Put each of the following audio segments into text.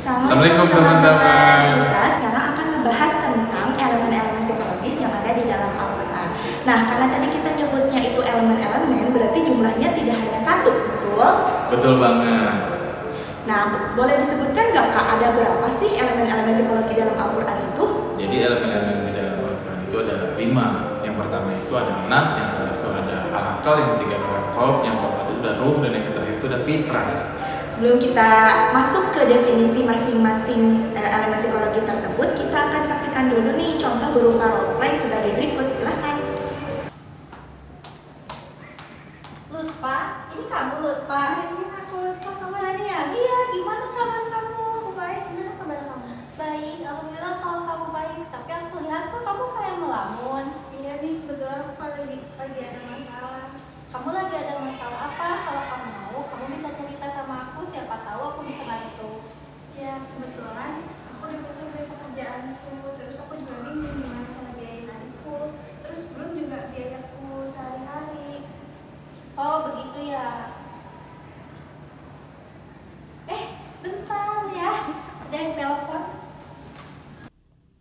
Assalamualaikum teman-teman. Kita sekarang akan membahas tentang elemen-elemen psikologis yang ada di dalam Al-Quran. Nah, karena tadi kita nyebutnya itu elemen-elemen, berarti jumlahnya tidak hanya satu, betul? Betul banget. Nah, boleh disebutkan nggak Kak, ada berapa sih elemen-elemen psikologi dalam Al-Quran itu? Jadi elemen-elemen di dalam Al-Quran itu ada 5. Yang pertama itu ada nafs, yang kedua itu ada al-aqal, yang ketiga itu ada qalb, yang keempat itu ada ruh, dan yang terakhir itu ada fitrah. Sebelum kita masuk ke definisi masing-masing elemen psikologi tersebut, kita akan saksikan dulu nih contoh berupa role play sebagai berikut. Silahkan. Lutfa, ini kamu Lutfa? Iya, aku Lutfa, kamu Rania. Iya, gimana kabar kamu? Aku baik, gimana kabar kamu? Baik, alhamdulillah kalau kamu baik. Tapi aku lihat kok kamu kayak melamun. Iya nih, kebetulan aku lagi ada masalah. Kamu lagi ada masalah apa? Kalau kamu mau, kamu bisa cerita sama aku. Siapa tahu aku bisa bantu. Ya, kebetulan aku dipecat dari pekerjaanku. Terus aku juga bingung gimana cara biayain adikku. Terus belum juga biayaku sehari-hari. Oh, begitu ya. Bentar ya. Ada yang telepon.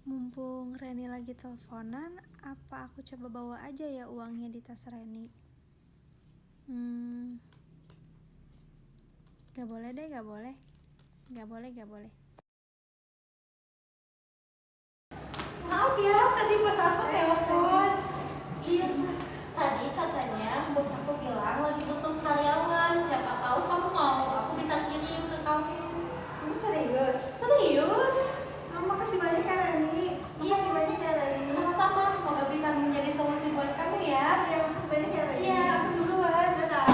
Mumpung Reni lagi teleponan, apa aku coba bawa aja ya uangnya di tas Reni? Gak boleh deh, gak boleh. Maaf ya, tadi bos aku telepon. Iya, tadi katanya bos aku bilang lagi butuh karyawan. Siapa tahu kamu mau, aku bisa kirim ke kamu. Kamu serius? Serius? Makasih banyak ya Rani. Makasih banyak ya Rani. Sama-sama, semoga bisa menjadi solusi buat kamu ya. Ya, makasih banyak ya Rani. Iya, aku duluan. Dadah.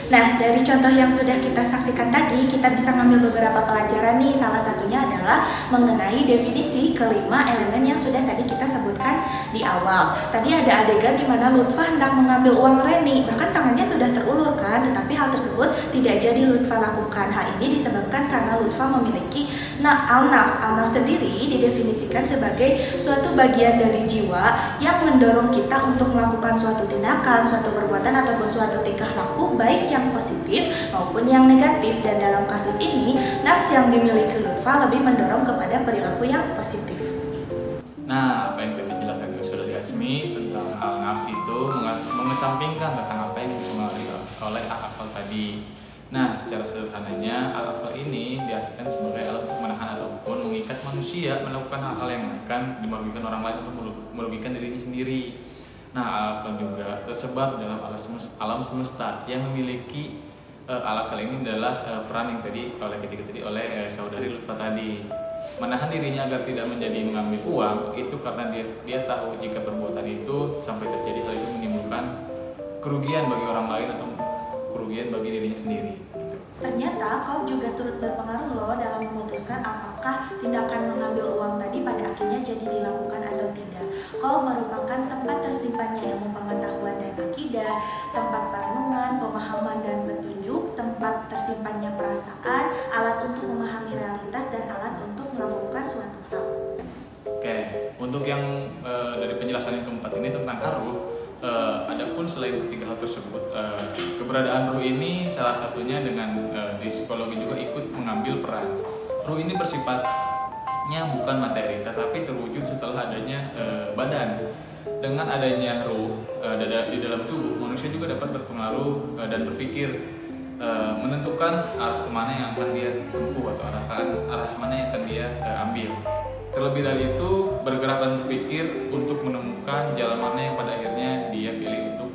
Nah, dari contoh yang sudah kita saksikan tadi, kita bisa ngambil beberapa pelajaran nih. Salah satunya adalah mengenai definisi kelima elemen yang sudah tadi kita sebutkan di awal. Tadi ada adegan di mana Lutfa hendak mengambil uang Reni, bahkan tangannya sudah terulurkan, tetapi hal tersebut tidak jadi Lutfa lakukan. Hal ini disebabkan karena Lutfa memiliki al-nafs. Al-nafs sendiri didefinisikan sebagai suatu bagian dari jiwa yang mendorong kita untuk melakukan suatu tindakan, suatu perbuatan ataupun suatu tingkah laku, baik yang positif maupun yang negatif. Dan dalam kasus ini, nafs yang dimiliki Lutfa lebih mendorong kepada perilaku yang positif. Nah, apa yang tadi jelaskan Saudari Asmi tentang al-nafs itu mengesampingkan tentang apa yang dipengaruhi oleh al-aqal tadi. Nah, secara sederhananya al-aqal ini diartikan sebagai alat untuk menahan ataupun mengikat manusia melakukan hal-hal yang akan merugikan orang lain atau merugikan dirinya sendiri. Nah, al-aqal juga tersebar dalam alam semesta yang memiliki al-aqal ini adalah peran yang tadi oleh saudari Lutfa tadi. Menahan dirinya agar tidak menjadi mengambil uang itu karena dia tahu jika perbuatan itu sampai terjadi hal itu menimbulkan kerugian bagi orang lain atau kerugian bagi dirinya sendiri. Ternyata kaum juga turut berpengaruh loh dalam memutuskan apakah tindakan mengambil uang tadi pada akhirnya jadi dilakukan atau tidak. Kaum merupakan tempat tersimpannya ilmu pengetahuan dan akidah, tempat perenungan, pemahaman dan petunjuk, tempat tersimpannya perasaan, alat untuk memahami realitas, dan alat untuk melakukan suatu hal. Oke, untuk yang dari penjelasan yang keempat ini tentang ruh, adapun selain ketiga hal tersebut, keberadaan ruh ini salah satunya dengan di psikologi juga ikut mengambil peran. Ruh ini bersifatnya bukan materi, tetapi terwujud setelah adanya badan. Dengan adanya ruh di dalam tubuh, manusia juga dapat berpengaruh dan berpikir, menentukan arah kemana yang akan dia tempuh atau arah mana yang akan dia ambil. Terlebih dari itu, bergerak dan berpikir untuk menemukan jalan mana yang pada akhirnya dia pilih untuk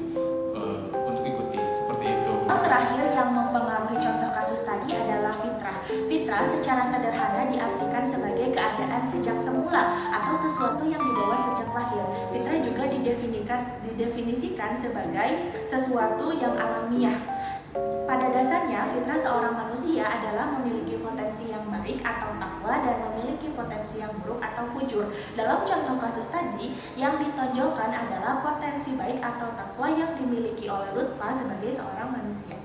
ikuti. Seperti itu. Terakhir yang mempengaruhi contoh kasus tadi adalah fitrah. Fitrah secara sederhana diartikan sebagai keadaan sejak semula atau sesuatu yang dibawa sejak lahir. Fitrah juga didefinisikan sebagai sesuatu yang alamiah. Pada dasarnya, fitrah seorang manusia adalah memiliki potensi yang baik atau takwa dan memiliki potensi yang buruk atau fujur. Dalam contoh kasus tadi, yang ditonjolkan adalah potensi baik atau takwa yang dimiliki oleh Lutfa sebagai seorang manusia.